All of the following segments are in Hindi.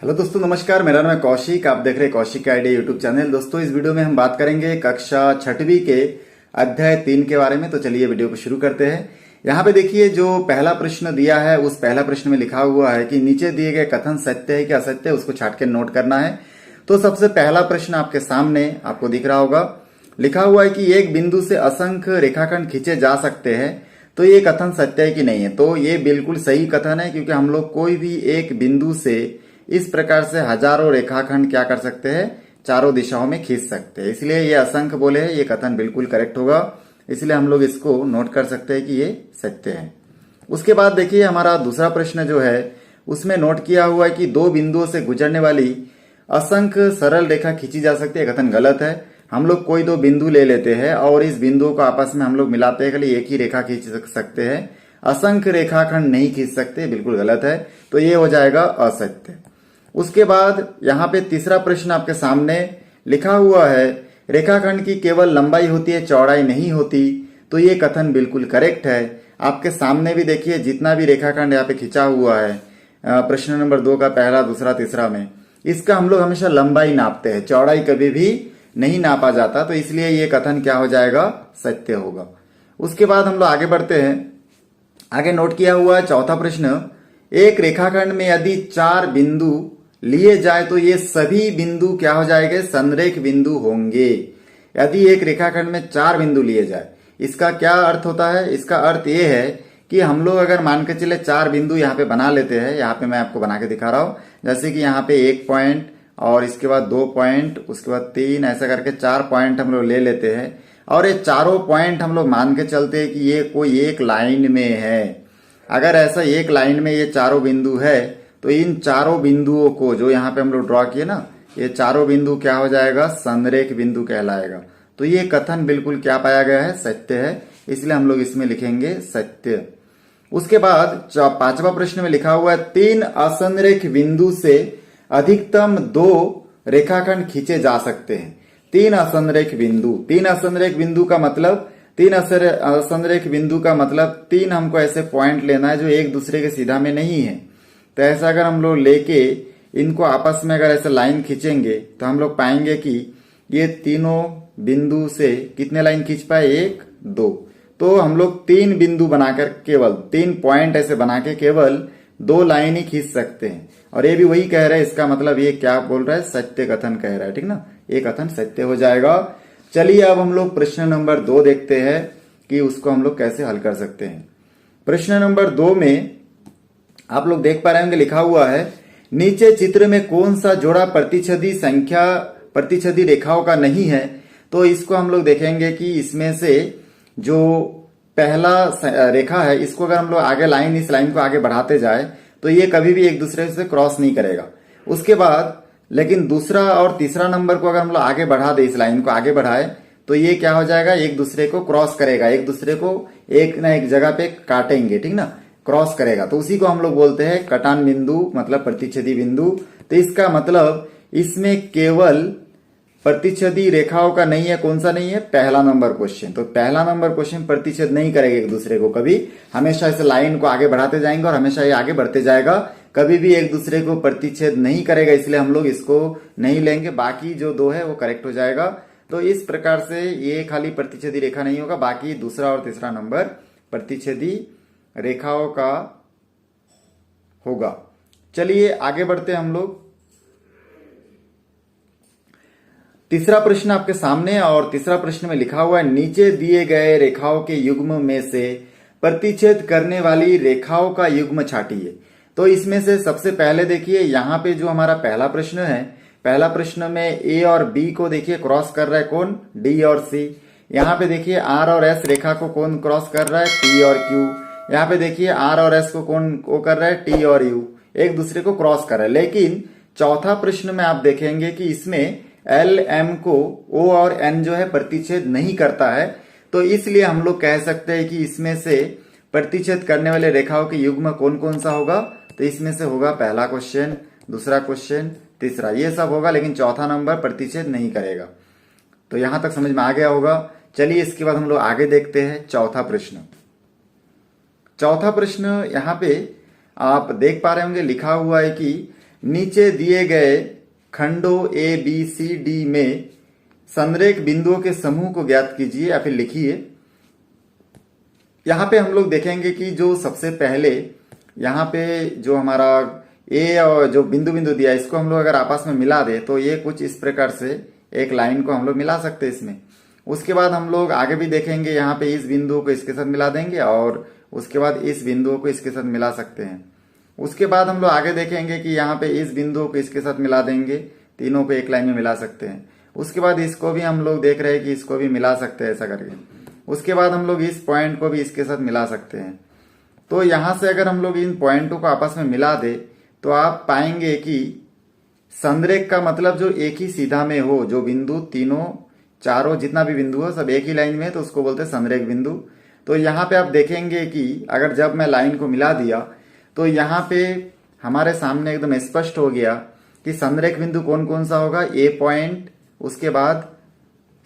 हेलो दोस्तों, नमस्कार। मेरा नाम है कौशिक। आप देख रहे हैं कौशिक आइडिया यूट्यूब चैनल। दोस्तों, इस वीडियो में हम बात करेंगे कक्षा 6वीं के अध्याय 3 के बारे में। तो चलिए वीडियो को शुरू करते हैं। यहाँ पे देखिए, जो पहला प्रश्न दिया है उस पहला प्रश्न में लिखा हुआ है कि नीचे दिए गए कथन सत्य है कि असत्य है, उसको छाट के नोट करना है। तो सबसे पहला प्रश्न आपके सामने आपको दिख रहा होगा, लिखा हुआ है कि एक बिंदु से असंख्य रेखाखंड खींचे जा सकते हैं। तो ये कथन सत्य है कि नहीं है? तो ये बिल्कुल सही कथन है, क्योंकि हम लोग कोई भी एक बिंदु से इस प्रकार से हजारों रेखाखंड क्या कर सकते हैं, चारों दिशाओं में खींच सकते हैं। इसलिए ये असंख्य बोले हैं, ये कथन बिल्कुल करेक्ट होगा। इसलिए हम लोग इसको नोट कर सकते हैं कि ये सत्य है। उसके बाद देखिए, हमारा दूसरा प्रश्न जो है उसमें नोट किया हुआ है कि दो बिंदुओं से गुजरने वाली असंख्य सरल रेखा खींची जा सकती है। कथन गलत है। हम लोग कोई दो बिंदु ले लेते हैं और इस बिंदुओं को आपस में हम लोग मिलाते हैं, खाली एक ही रेखा खींच सकते हैं, असंख्य रेखाखंड नहीं खींच सकते। बिल्कुल गलत है। तो ये हो जाएगा असत्य। उसके बाद यहाँ पे तीसरा प्रश्न आपके सामने लिखा हुआ है, रेखाखंड की केवल लंबाई होती है, चौड़ाई नहीं होती। तो ये कथन बिल्कुल करेक्ट है। आपके सामने भी देखिए, जितना भी रेखाखंड यहाँ पे खींचा हुआ है प्रश्न नंबर 2 का पहला, दूसरा, तीसरा में, इसका हम लोग हमेशा लंबाई नापते हैं, चौड़ाई कभी भी नहीं नापा जाता। तो इसलिए ये कथन क्या हो जाएगा, सत्य होगा। उसके बाद हम लोग आगे बढ़ते हैं। आगे नोट किया हुआ है चौथा प्रश्न, एक रेखाखंड में यदि 4 बिंदु लिए जाए तो ये सभी बिंदु क्या हो जाएंगे, संरेख बिंदु होंगे। यदि एक रेखाखंड में 4 बिंदु लिए जाए, इसका क्या अर्थ होता है? इसका अर्थ ये है कि हम लोग अगर मान के चले 4 बिंदु यहाँ पे बना लेते हैं, यहाँ पे मैं आपको बना के दिखा रहा हूं। जैसे कि यहाँ पे 1 पॉइंट और इसके बाद 2 पॉइंट, उसके बाद 3, ऐसा करके 4 पॉइंट हम लोग ले लेते हैं। और ये चारों पॉइंट हम लोग मान के चलते हैं कि ये कोई एक लाइन में है। अगर ऐसा एक लाइन में ये चारों बिंदु है, तो इन चारों बिंदुओं को जो यहाँ पे हम लोग ड्रॉ किए ना, ये चारों बिंदु क्या हो जाएगा, संरेख बिंदु कहलाएगा। तो ये कथन बिल्कुल क्या पाया गया है, सत्य है। इसलिए हम लोग इसमें लिखेंगे सत्य। उसके बाद पांचवा प्रश्न में लिखा हुआ है, 3 असंरेख बिंदु से अधिकतम 2 रेखाखंड खींचे जा सकते हैं। 3 असंरेख बिंदु, 3 असंरेख बिंदु का मतलब, 3 असंरेख बिंदु का मतलब 3 हमको ऐसे पॉइंट लेना है जो एक दूसरे के सीधा में नहीं है। तो ऐसा अगर हम लोग लेके इनको आपस में अगर ऐसे लाइन खींचेंगे तो हम लोग पाएंगे कि ये तीनों बिंदु से कितने लाइन खींच पाए, 1, 2। तो हम लोग 3 बिंदु बनाकर, केवल 3 पॉइंट ऐसे बना के केवल 2 लाइन ही खींच सकते हैं। और ये भी वही कह रहा है, इसका मतलब ये क्या बोल रहा है, सत्य कथन कह रहा है। ठीक ना, ये कथन सत्य हो जाएगा। चलिए अब हम लोग प्रश्न नंबर 2 देखते हैं कि उसको हम लोग कैसे हल कर सकते हैं। प्रश्न नंबर 2 में आप लोग देख पा रहे होंगे, लिखा हुआ है, नीचे चित्र में कौन सा जोड़ा प्रतिच्छेदी रेखाओं का नहीं है। तो इसको हम लोग देखेंगे कि इसमें से जो पहला रेखा है, इसको अगर हम लोग आगे लाइन, इस लाइन को आगे बढ़ाते जाए तो ये कभी भी एक दूसरे से क्रॉस नहीं करेगा। उसके बाद लेकिन दूसरा और तीसरा नंबर को अगर हम लोग आगे बढ़ा दे, इस लाइन को आगे बढ़ाए, तो ये क्या हो जाएगा, एक दूसरे को क्रॉस करेगा, एक दूसरे को एक ना एक जगह पे काटेंगे। ठीक ना, क्रॉस करेगा। तो उसी को हम लोग बोलते हैं कटान बिंदु, मतलब प्रतिच्छेदी बिंदु। तो इसका मतलब इसमें केवल प्रतिच्छेदी रेखाओं का नहीं है। कौन सा नहीं है, पहला नंबर क्वेश्चन। तो पहला नंबर क्वेश्चन प्रतिच्छेद नहीं करेगा एक दूसरे को कभी, हमेशा इस लाइन को आगे बढ़ाते जाएंगे और हमेशा ये आगे बढ़ते जाएगा, कभी भी एक दूसरे को प्रतिच्छेद नहीं करेगा। इसलिए हम लोग इसको नहीं लेंगे। बाकी जो 2 है वो करेक्ट हो जाएगा। तो इस प्रकार से ये खाली प्रतिच्छेदी रेखा नहीं होगा, बाकी दूसरा और तीसरा नंबर प्रतिच्छेदी रेखाओं का होगा। चलिए आगे बढ़ते हैं हम लोग। तीसरा प्रश्न आपके सामने, और तीसरा प्रश्न में लिखा हुआ है, नीचे दिए गए रेखाओं के युग्म में से प्रतिच्छेद करने वाली रेखाओं का युग्म छाटिए। तो इसमें से सबसे पहले देखिए, यहाँ पे जो हमारा पहला प्रश्न है, पहला प्रश्न में ए और बी को देखिए क्रॉस कर रहा है कौन, डी और सी। यहाँ पे देखिए आर और एस रेखा को कौन क्रॉस कर रहा है, पी और क्यू। यहाँ पे देखिए आर और एस को कौन को कर रहा है, टी और यू, एक दूसरे को क्रॉस कर रहा है। लेकिन चौथा प्रश्न में आप देखेंगे कि इसमें एल एम को ओ और एन जो है प्रतिच्छेद नहीं करता है। तो इसलिए हम लोग कह सकते हैं कि इसमें से प्रतिच्छेद करने वाले रेखाओं के युग्म कौन कौन सा होगा। तो इसमें से होगा पहला क्वेश्चन, दूसरा क्वेश्चन, तीसरा, ये सब होगा। लेकिन चौथा नंबर प्रतिच्छेद नहीं करेगा। तो यहां तक समझ में आ गया होगा। चलिए इसके बाद हम लोग आगे देखते हैं चौथा प्रश्न। चौथा प्रश्न यहाँ पे आप देख पा रहे होंगे, लिखा हुआ है कि नीचे दिए गए खंडों ए बी सी डी में संरेख बिंदुओं के समूह को ज्ञात कीजिए या फिर लिखिए। यहां पे हम लोग देखेंगे कि जो सबसे पहले यहाँ पे जो हमारा ए और जो बिंदु बिंदु दिया इसको हम लोग अगर आपस में मिला दे तो ये कुछ इस प्रकार से एक लाइन को हम लोग मिला सकते हैं इसमें। उसके बाद हम लोग आगे भी देखेंगे, यहाँ पे इस बिंदु को इसके साथ मिला देंगे और उसके बाद इस बिंदु को इसके साथ मिला सकते हैं। उसके बाद हम लोग आगे देखेंगे कि यहाँ पे इस बिंदु को इसके साथ मिला देंगे, तीनों को एक लाइन में मिला सकते हैं। उसके बाद इसको भी हम लोग देख रहे हैं कि इसको भी मिला सकते हैं ऐसा करके। उसके बाद हम लोग इस पॉइंट को भी इसके साथ मिला सकते हैं। तो यहां से अगर हम लोग इन पॉइंटों को आपस में मिला दे तो आप पाएंगे कि संरेख का मतलब जो एक ही सीधा में हो, जो बिंदु तीनों चारों जितना भी बिंदु हो सब एक ही लाइन में, तो उसको बोलते हैं संरेख बिंदु। तो यहाँ पे आप देखेंगे कि अगर जब मैं लाइन को मिला दिया तो यहाँ पे हमारे सामने एकदम स्पष्ट हो गया कि संरेख बिंदु कौन कौन सा होगा। ए पॉइंट, उसके बाद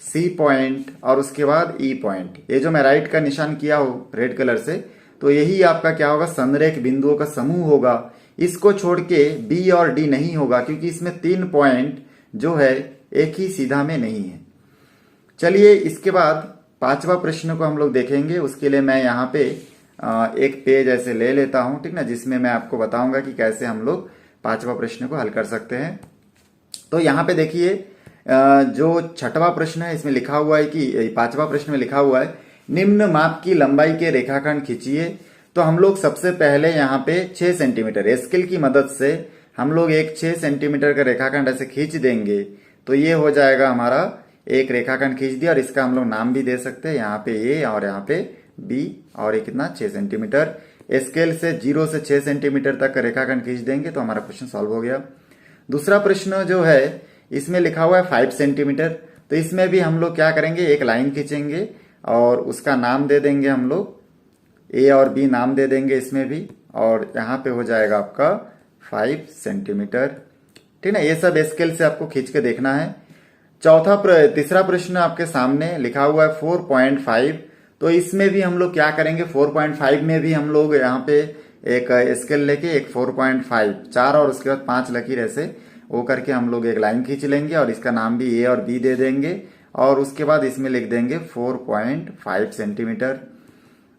सी पॉइंट और उसके बाद ई पॉइंट। ये जो मैं राइट का निशान किया हो रेड कलर से, तो यही आपका क्या होगा, संरेख बिंदुओं का समूह होगा। इसको छोड़ के बी और डी नहीं होगा क्योंकि इसमें 3 पॉइंट जो है एक ही सीधा में नहीं है। चलिए इसके बाद 5वां प्रश्न को हम लोग देखेंगे। उसके लिए मैं यहाँ पे एक पेज ऐसे ले लेता हूं, ठीक ना, जिसमें मैं आपको बताऊंगा कि कैसे हम लोग 5वां प्रश्न को हल कर सकते हैं। तो यहाँ पे देखिए जो 6वां प्रश्न है इसमें लिखा हुआ है कि 5वां प्रश्न में लिखा हुआ है निम्न माप की लंबाई के रेखाखंड खींचिए। तो हम लोग सबसे पहले यहाँ पे 6 सेंटीमीटर स्केल की मदद से हम लोग एक 6 सेंटीमीटर का रेखाखंड ऐसे खींच देंगे तो ये हो जाएगा हमारा एक रेखाखंड खींच दिया। और इसका हम लोग नाम भी दे सकते हैं, यहाँ पे ए और यहाँ पे बी, और ये कितना 6 सेंटीमीटर। स्केल से 0 से 6 सेंटीमीटर तक का रेखाखंड खींच देंगे तो हमारा प्रश्न सॉल्व हो गया। दूसरा प्रश्न जो है इसमें लिखा हुआ है 5 सेंटीमीटर। तो इसमें भी हम लोग क्या करेंगे, एक लाइन खींचेंगे और उसका नाम दे देंगे हम लोग, ए और बी नाम दे देंगे इसमें भी, और यहाँ पे हो जाएगा आपका 5 सेंटीमीटर, ठीक ना। ये सब स्केल से आपको खींच के देखना है। तीसरा प्रश्न आपके सामने लिखा हुआ है 4.5। तो इसमें भी हम लोग क्या करेंगे, 4.5 में भी हम लोग यहाँ पे एक स्केल लेके एक 4.5 4 और उसके बाद 5 लकीर ऐसे वो करके हम लोग एक लाइन खींच लेंगे और इसका नाम भी ए और बी दे देंगे और उसके बाद इसमें लिख देंगे 4.5 सेंटीमीटर।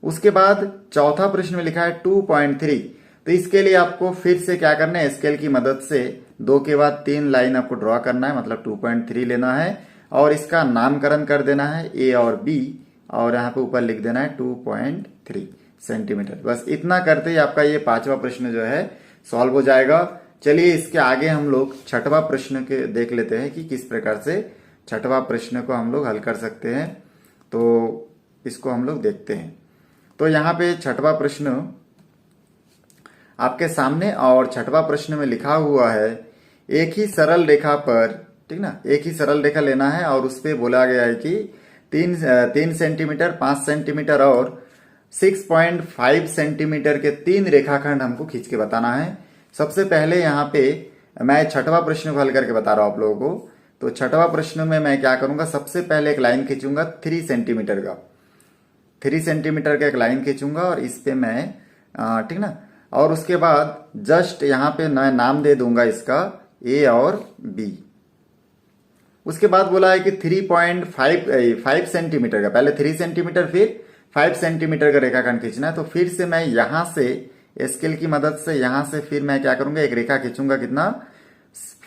उसके बाद चौथा प्रश्न में लिखा है 2.3। तो इसके लिए आपको फिर से क्या करना है, स्केल की मदद से 2 के बाद 3 लाइन आपको ड्रॉ करना है, मतलब 2.3 लेना है और इसका नामकरण कर देना है ए और बी और यहाँ पे ऊपर लिख देना है 2.3 सेंटीमीटर। बस इतना करते ही आपका ये 5वां प्रश्न जो है सॉल्व हो जाएगा। चलिए इसके आगे हम लोग 6वां प्रश्न के देख लेते हैं कि किस प्रकार से 6वां प्रश्न को हम लोग हल कर सकते हैं। तो इसको हम लोग देखते हैं। तो यहाँ पे 6वां प्रश्न आपके सामने और 6वां प्रश्न में लिखा हुआ है एक ही सरल रेखा पर, ठीक ना, एक ही सरल रेखा लेना है और उस पर बोला गया है कि 3 सेंटीमीटर, 5 सेंटीमीटर और 6.5 सेंटीमीटर के 3 रेखाखंड हमको खींच के बताना है। सबसे पहले यहाँ पे मैं 6वां प्रश्न को हल करके बता रहा हूं आप लोगों को। तो 6वां प्रश्न में मैं क्या करूंगा, सबसे पहले एक लाइन खींचूंगा 3 सेंटीमीटर का, 3 सेंटीमीटर का एक लाइन खींचूंगा और इस पे मैं ठीक ना, और उसके बाद जस्ट यहाँ पे मैं नाम दे दूंगा इसका ए और बी। उसके बाद बोला है कि 3.5 सेंटीमीटर का, पहले 3 सेंटीमीटर फिर 5 सेंटीमीटर का रेखाखंड खींचना है। तो फिर से मैं यहां से स्केल की मदद से यहां से फिर मैं क्या करूंगा, एक रेखा खींचूंगा, कितना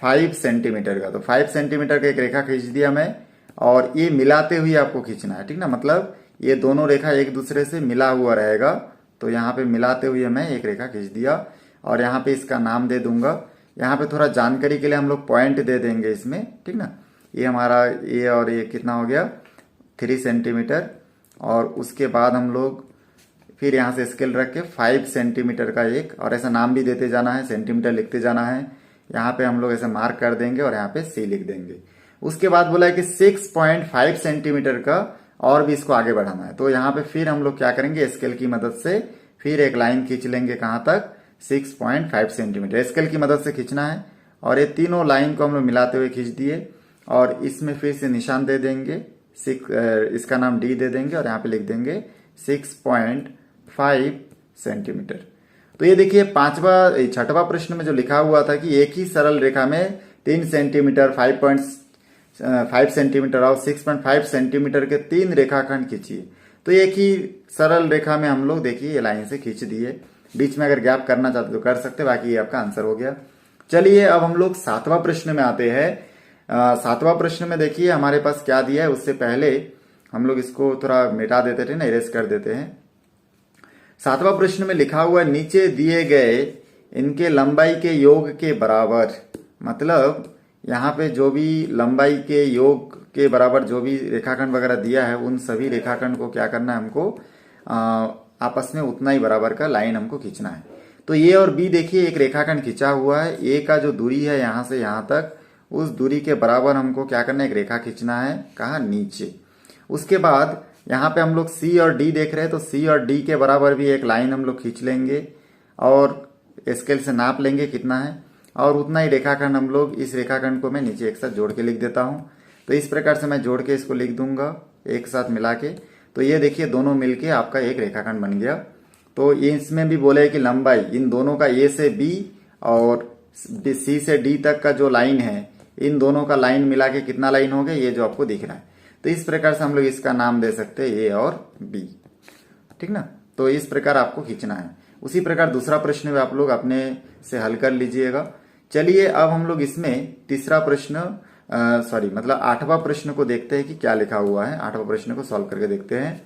5 सेंटीमीटर का। तो 5 सेंटीमीटर का एक रेखा खींच दिया मैं और ये मिलाते हुए आपको खींचना है, ठीक ना, मतलब ये दोनों रेखा एक दूसरे से मिला हुआ रहेगा। तो यहाँ पे मिलाते हुए मैं एक रेखा खींच दिया और यहाँ पे इसका नाम दे दूंगा। यहाँ पे थोड़ा जानकारी के लिए हम लोग पॉइंट दे देंगे इसमें, ठीक ना। ये हमारा ये और ये कितना हो गया 3 सेंटीमीटर और उसके बाद हम लोग फिर यहाँ से स्केल रख के 5 सेंटीमीटर का एक, और ऐसा नाम भी देते जाना है, सेंटीमीटर लिखते जाना है। यहाँ पे हम लोग ऐसे मार्क कर देंगे और यहाँ पे सी लिख देंगे। उसके बाद बोला है कि 6.5 सेंटीमीटर का और भी इसको आगे बढ़ाना है। तो यहाँ पे फिर हम लोग क्या करेंगे, स्केल की मदद से फिर एक लाइन खींच लेंगे, कहाँ तक 6.5 सेंटीमीटर स्केल की मदद से खींचना है। और ये तीनों लाइन को हम लोग मिलाते हुए खींच दिए और इसमें फिर से निशान दे देंगे, इसका नाम डी दे देंगे और यहाँ पे लिख देंगे 6.5 सेंटीमीटर। तो ये देखिए छठवां प्रश्न में जो लिखा हुआ था कि एक ही सरल रेखा में 3 सेंटीमीटर, 5 सेंटीमीटर और 6.5 सेंटीमीटर के 3 रेखाखंड खींचिए। तो एक ही सरल रेखा में हम लोग देखिए ये लाइन से खींच दिए। बीच में अगर गैप करना चाहते तो कर सकते, बाकी ये आपका आंसर हो गया। चलिए अब हम लोग 7वां प्रश्न में आते हैं। 7वां प्रश्न में देखिए हमारे पास क्या दिया है। उससे पहले हम लोग इसको थोड़ा मिटा देते थे ना, इरेज कर देते हैं। 7वां प्रश्न में लिखा हुआ है नीचे दिए गए इनके लंबाई के योग के बराबर, मतलब यहाँ पे जो भी लंबाई के योग के बराबर जो भी रेखाखंड वगैरह दिया है उन सभी रेखाखंड को क्या करना है हमको आपस में उतना ही बराबर का लाइन हमको खींचना है। तो ए और बी देखिए एक रेखाखंड खींचा हुआ है। ए का जो दूरी है यहाँ से यहाँ तक, उस दूरी के बराबर हमको क्या करना है, एक रेखा खींचना है। कहाँ, नीचे। उसके बाद यहाँ पे हम लोग सी और डी देख रहे हैं, तो सी और डी के बराबर भी एक लाइन हम लोग खींच लेंगे और स्केल से नाप लेंगे कितना है, और उतना ही रेखाखंड हम लोग, इस रेखाखंड को मैं नीचे एक साथ जोड़ के लिख देता हूँ। तो इस प्रकार से मैं जोड़ के इसको लिख दूंगा एक साथ मिला के। तो ये देखिए दोनों मिलके आपका एक रेखाखंड बन गया। तो इसमें भी बोले कि लंबाई इन दोनों का ए से बी और सी से डी तक का जो लाइन है, इन दोनों का लाइन मिला के कितना लाइन हो गया, ये जो आपको दिख रहा है। तो इस प्रकार से हम लोग इसका नाम दे सकते हैं ए और बी, ठीक ना। तो इस प्रकार आपको खींचना है। उसी प्रकार दूसरा प्रश्न भी आप लोग अपने से हल कर लीजिएगा। चलिए अब हम लोग इसमें तीसरा प्रश्न मतलब 8वां प्रश्न को देखते हैं कि क्या लिखा हुआ है। 8वां प्रश्न को सॉल्व करके देखते हैं।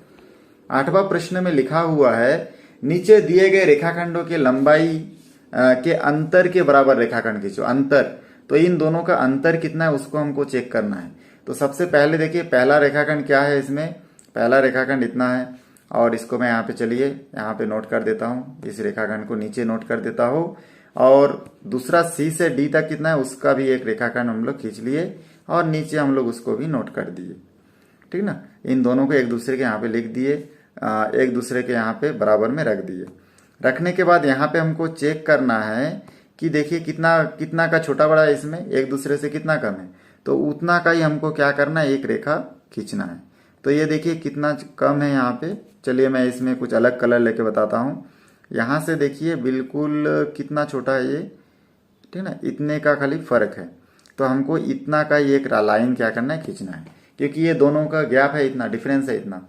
8वां प्रश्न में लिखा हुआ है नीचे दिए गए रेखाखंडों के लंबाई के अंतर के बराबर रेखाखंड खींचो। अंतर, तो इन दोनों का अंतर कितना है उसको हमको चेक करना है। तो सबसे पहले देखिए पहला रेखाखंड क्या है, इसमें पहला रेखाखंड इतना है और इसको मैं यहाँ पे चलिए यहाँ पे नोट कर देता हूँ, इस रेखाखंड को नीचे नोट कर देता हूँ। और दूसरा सी से डी तक कितना है उसका भी एक रेखाखंड हम लोग खींच लिए और नीचे हम लोग उसको भी नोट कर दिए, ठीक ना। इन दोनों को एक दूसरे के यहाँ पे लिख दिए, एक दूसरे के यहाँ पे बराबर में रख दिए। रखने के बाद यहाँ पे हमको चेक करना है कि देखिए कितना का छोटा बड़ा है, इसमें एक दूसरे से कितना कम है, तो उतना का ही हमको क्या करना है, एक रेखा खींचना है। तो ये देखिए कितना कम है यहाँ पे। चलिए मैं इसमें कुछ अलग कलर लेके बताता हूँ। यहाँ से देखिए बिल्कुल कितना छोटा है ये, ठीक ना, इतने का खाली फर्क है। तो हमको इतना का ही एक लाइन क्या करना है, खींचना है, क्योंकि ये दोनों का गैप है इतना, डिफरेंस है इतना।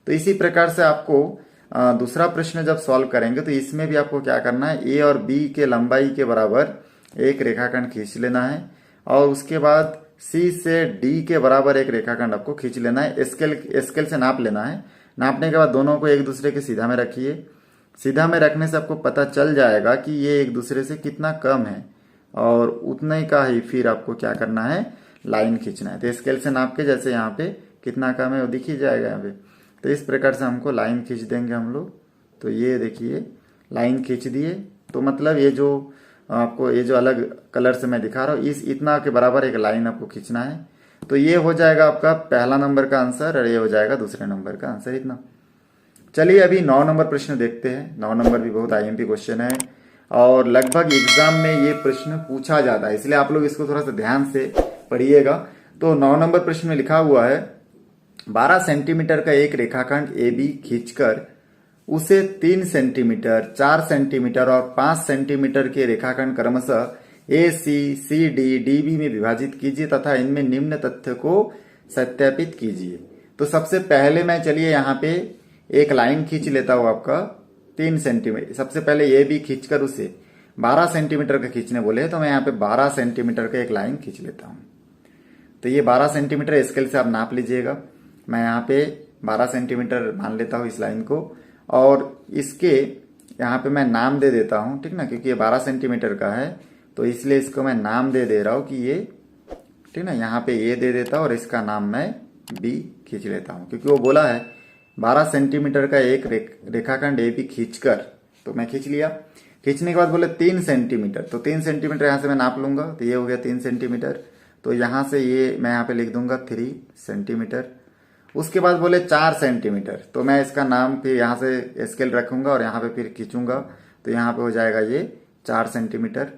तो इसी प्रकार से आपको दूसरा प्रश्न जब सॉल्व करेंगे तो इसमें भी आपको क्या करना है, ए और बी के लंबाई के बराबर एक रेखाखंड खींच लेना है और उसके बाद सी से डी के बराबर एक रेखाखंड आपको खींच लेना है। स्केल से नाप लेना है। नापने के बाद दोनों को एक दूसरे के सीधा में रखिए। सीधा में रखने से आपको पता चल जाएगा कि ये एक दूसरे से कितना कम है और उतने का ही फिर आपको क्या करना है, लाइन खींचना है। तो स्केल से नाप के जैसे यहाँ पे कितना कम है वो दिख ही जाएगा यहाँ पे। तो इस प्रकार से हमको लाइन खींच देंगे हम लोग। तो ये देखिए लाइन खींच दिए। तो मतलब ये जो आपको ये जो अलग कलर से मैं दिखा रहा हूँ, इस इतना के बराबर एक लाइन आपको खींचना है। तो ये हो जाएगा आपका पहला नंबर का आंसर और ये हो जाएगा दूसरे नंबर का आंसर, इतना। चलिए अभी 9 नंबर प्रश्न देखते हैं। 9 नंबर भी बहुत आईएमपी क्वेश्चन है और लगभग एग्जाम में ये प्रश्न पूछा जाता है, इसलिए आप लोग इसको थोड़ा सा ध्यान से पढ़िएगा। तो 9 नंबर प्रश्न में लिखा हुआ है 12 सेंटीमीटर का एक रेखाखंड ए बी खींचकर उसे 3 सेंटीमीटर, 4 सेंटीमीटर और 5 सेंटीमीटर के रेखाखंड क्रमशः ए सी डी डी बी में विभाजित कीजिए तथा इनमें निम्न तथ्य को सत्यापित कीजिए। तो सबसे पहले मैं चलिए यहाँ पे एक लाइन खींच लेता हूँ आपका 3 सेंटीमीटर। सबसे पहले ए बी खींचकर उसे 12 सेंटीमीटर का खींचने बोले तो मैं यहाँ पे 12 सेंटीमीटर का एक लाइन खींच लेता हूँ। तो ये 12 सेंटीमीटर स्केल से आप नाप लीजिएगा। मैं यहाँ पे 12 सेंटीमीटर मान लेता हूँ इस लाइन को और इसके यहाँ पे मैं नाम दे देता हूँ, ठीक ना, क्योंकि ये 12 सेंटीमीटर का है तो इसलिए इसको मैं नाम दे रहा हूँ कि ये, ठीक ना, यहाँ पे ए दे देता हूँ और इसका नाम मैं बी खींच लेता हूँ, क्योंकि वो बोला है 12 सेंटीमीटर का एक रेखाखंड ए बी खींचकर, तो मैं खींच लिया। खींचने के बाद बोले 3 सेंटीमीटर, तो 3 सेंटीमीटर यहाँ से मैं नाप लूंगा। तो ये हो गया 3 सेंटीमीटर। तो यहाँ से ये मैं यहाँ पे लिख दूंगा 3 सेंटीमीटर। उसके बाद बोले 4 सेंटीमीटर, तो मैं इसका नाम फिर यहाँ से स्केल रखूंगा और यहाँ पे फिर खींचूंगा। तो यहाँ पे हो जाएगा ये 4 सेंटीमीटर।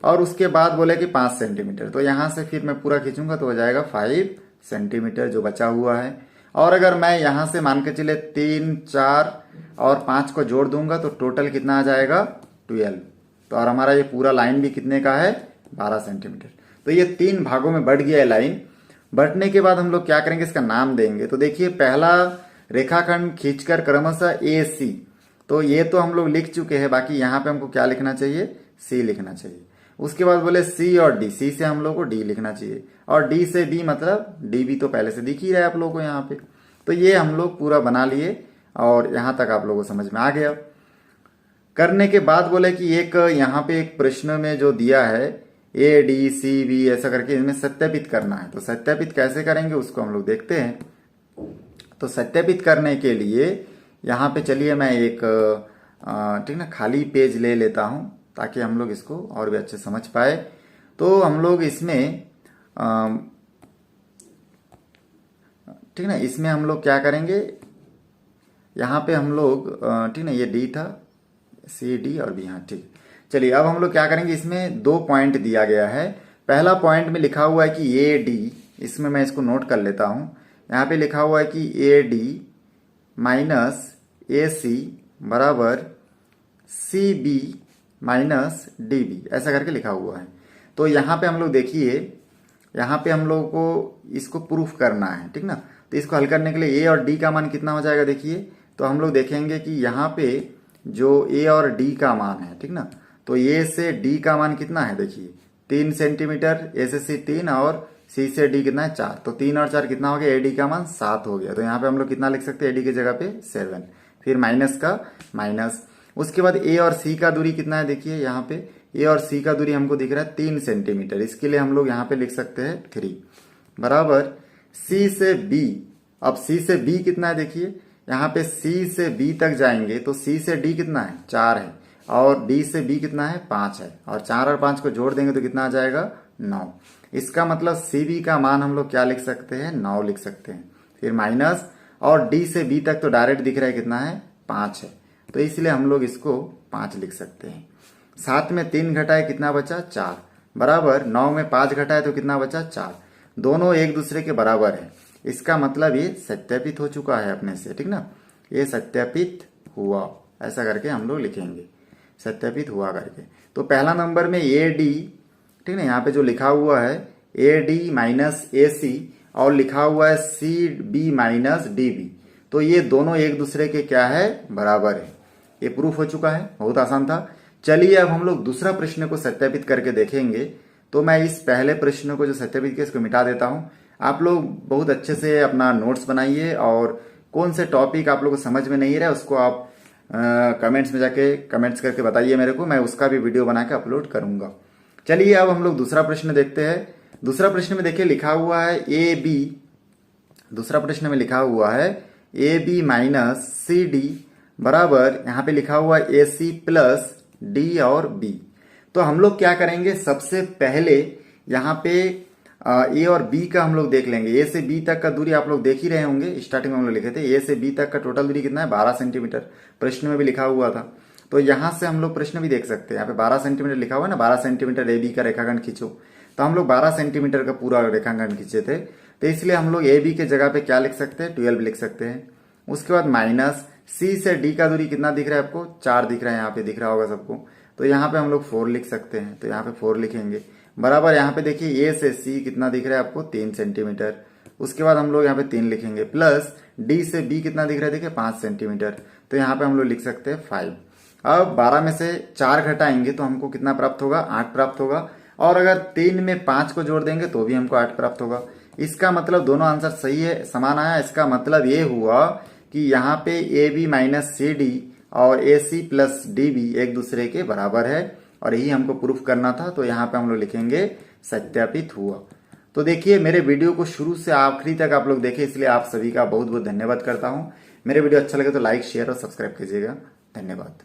और उसके बाद बोले कि 5 सेंटीमीटर, तो यहाँ से फिर मैं पूरा खींचूंगा तो हो जाएगा 5 सेंटीमीटर जो बचा हुआ है। और अगर मैं यहाँ से मान के चले 3, 4 और 5 को जोड़ दूंगा तो टोटल कितना आ जाएगा, 12। तो और हमारा ये पूरा लाइन भी कितने का है, 12 सेंटीमीटर। तो ये 3 भागों में बट गया है लाइन। बटने के बाद हम लोग क्या करेंगे, इसका नाम देंगे। तो देखिए पहला रेखाखंड खींचकर क्रमशः ए सी, तो ये तो हम लोग लिख चुके हैं, बाकी यहाँ पे हमको क्या लिखना चाहिए, सी लिखना चाहिए। उसके बाद बोले सी और डी, सी से हम लोग को डी लिखना चाहिए, और डी से बी मतलब डी भी तो पहले से दिख ही रहा है आप लोगों को यहाँ पे। तो ये हम लोग पूरा बना लिए और यहाँ तक आप लोगों को समझ में आ गया। करने के बाद बोले कि एक यहाँ पे एक प्रश्न में जो दिया है ए डी सी बी ऐसा करके इनमें सत्यापित करना है। तो सत्यापित कैसे करेंगे उसको हम लोग देखते हैं। तो सत्यापित करने के लिए यहाँ पे चलिए मैं एक ठीक ना खाली पेज ले लेता हूँ ताकि हम लोग इसको और भी अच्छे समझ पाए। तो हम लोग इसमें ठीक ना, इसमें हम लोग क्या करेंगे, यहाँ पे हम लोग ठीक ना, ये डी था, सी डी और बी, हाँ ठीक। चलिए अब हम लोग क्या करेंगे, इसमें 2 पॉइंट दिया गया है। पहला पॉइंट में लिखा हुआ है कि ए डी, इसमें मैं इसको नोट कर लेता हूँ। यहाँ पे लिखा हुआ है कि A D minus A C बराबर C B minus D B, ऐसा करके लिखा हुआ है। तो यहाँ पे हम लोग देखिए, यहाँ पे हम लोग को इसको प्रूफ करना है, ठीक ना। तो इसको हल करने के लिए ए और डी का मान कितना हो जाएगा देखिए। तो हम लोग देखेंगे कि यहाँ पे जो ए और डी का मान है, ठीक ना, तो ए से डी का मान कितना है देखिए 3 सेंटीमीटर, ए से सी 3 और सी से डी कितना है 4। तो 3 और 4 कितना हो गया, ए डी का मान 7 हो गया। तो यहाँ पे हम लोग कितना लिख सकते हैं, ए डी की जगह पे 7, फिर माइनस का माइनस। उसके बाद ए और सी का दूरी कितना है देखिए, यहाँ पे ए और सी का दूरी हमको दिख रहा है 3 सेंटीमीटर। इसके लिए हम लोग यहाँ पे लिख सकते हैं 3 बराबर सी से बी। अब सी से बी कितना है देखिए, यहाँ पे सी से बी तक जाएंगे तो सी से डी कितना है 4 है, और डी से बी कितना है 5 है, और 4 और 5 को जोड़ देंगे तो कितना आ जाएगा 9। इसका मतलब सी बी का मान हम लोग क्या लिख सकते हैं, 9 लिख सकते हैं। फिर माइनस, और डी से बी तक तो डायरेक्ट दिख रहा है कितना है 5 है, तो इसलिए हम लोग इसको 5 लिख सकते हैं। 7 में 3 घटाए कितना बचा 4 बराबर 9 में 5 घटाए तो कितना बचा 4। दोनों एक दूसरे के बराबर है, इसका मतलब ये सत्यापित हो चुका है अपने से, ठीक ना, ये सत्यापित हुआ, ऐसा करके हम लोग लिखेंगे सत्यापित हुआ करके। तो पहला नंबर में ए डी, ठीक ना, यहाँ पे जो लिखा हुआ है ए डी माइनस ए सी और लिखा हुआ है C B minus D B, तो ये दोनों एक दूसरे के क्या है, बराबर है। ये प्रूफ हो चुका है, बहुत आसान था। चलिए अब हम लोग दूसरा प्रश्न को सत्यापित करके देखेंगे। तो मैं इस पहले प्रश्न को जो सत्यापित किया इसको मिटा देता हूं। आप लोग बहुत अच्छे से अपना नोट्स बनाइए, और कौन से टॉपिक आप लोग को समझ में नहीं रहा उसको आप कमेंट्स में जाके कमेंट्स करके बताइए मेरे को, मैं उसका भी वीडियो बना के अपलोड करूंगा। चलिए अब हम लोग दूसरा प्रश्न देखते हैं। दूसरा प्रश्न में देखिए लिखा हुआ है ए बी, दूसरा प्रश्न में लिखा हुआ है A B minus C D बराबर यहाँ पे लिखा हुआ है ए सी प्लस डी और बी। तो हम लोग क्या करेंगे, सबसे पहले यहाँ पे ए और बी का हम लोग देख लेंगे। ए से बी तक का दूरी आप लोग देख ही रहे होंगे, स्टार्टिंग में हम लोग लिखे थे ए से बी तक का टोटल दूरी कितना है 12 सेंटीमीटर, प्रश्न में भी लिखा हुआ था। तो यहाँ से हम लोग प्रश्न भी देख सकते हैं, यहाँ पे 12 सेंटीमीटर लिखा हुआ है ना, 12 सेंटीमीटर ए बी का रेखाखंड खींचो। तो हम लोग 12 सेंटीमीटर का पूरा रेखाखंड खींचे थे, तो इसलिए हम लोग ए बी के जगह पे क्या लिख सकते हैं 12 लिख सकते हैं। उसके बाद माइनस सी से डी का दूरी कितना दिख रहा है आपको 4 दिख रहा है, यहाँ पे दिख रहा होगा सबको, तो यहाँ पे हम लोग 4 लिख सकते हैं। तो यहाँ पे 4 लिखेंगे बराबर यहाँ पे देखिए ए से सी कितना दिख रहा है आपको 3 सेंटीमीटर। उसके बाद हम लोग यहाँ पे 3 लिखेंगे प्लस डी से बी कितना दिख रहा है देखिए 5 सेंटीमीटर, तो यहाँ पे हम लोग लिख सकते हैं 5। अब 12 में से 4 घटाएंगे तो हमको कितना प्राप्त होगा 8 प्राप्त होगा, और अगर 3 में 5 को जोड़ देंगे तो भी हमको 8 प्राप्त होगा। इसका मतलब दोनों आंसर सही है, समान आया। इसका मतलब ये हुआ कि यहाँ पे A B minus C D और A C plus D B एक दूसरे के बराबर है, और यही हमको प्रूफ करना था। तो यहाँ पे हम लोग लिखेंगे सत्यापित हुआ। तो देखिए मेरे वीडियो को शुरू से आखिरी तक आप लोग देखे, इसलिए आप सभी का बहुत बहुत धन्यवाद करता हूँ। मेरे वीडियो अच्छा लगे तो लाइक शेयर और सब्सक्राइब कीजिएगा। धन्यवाद।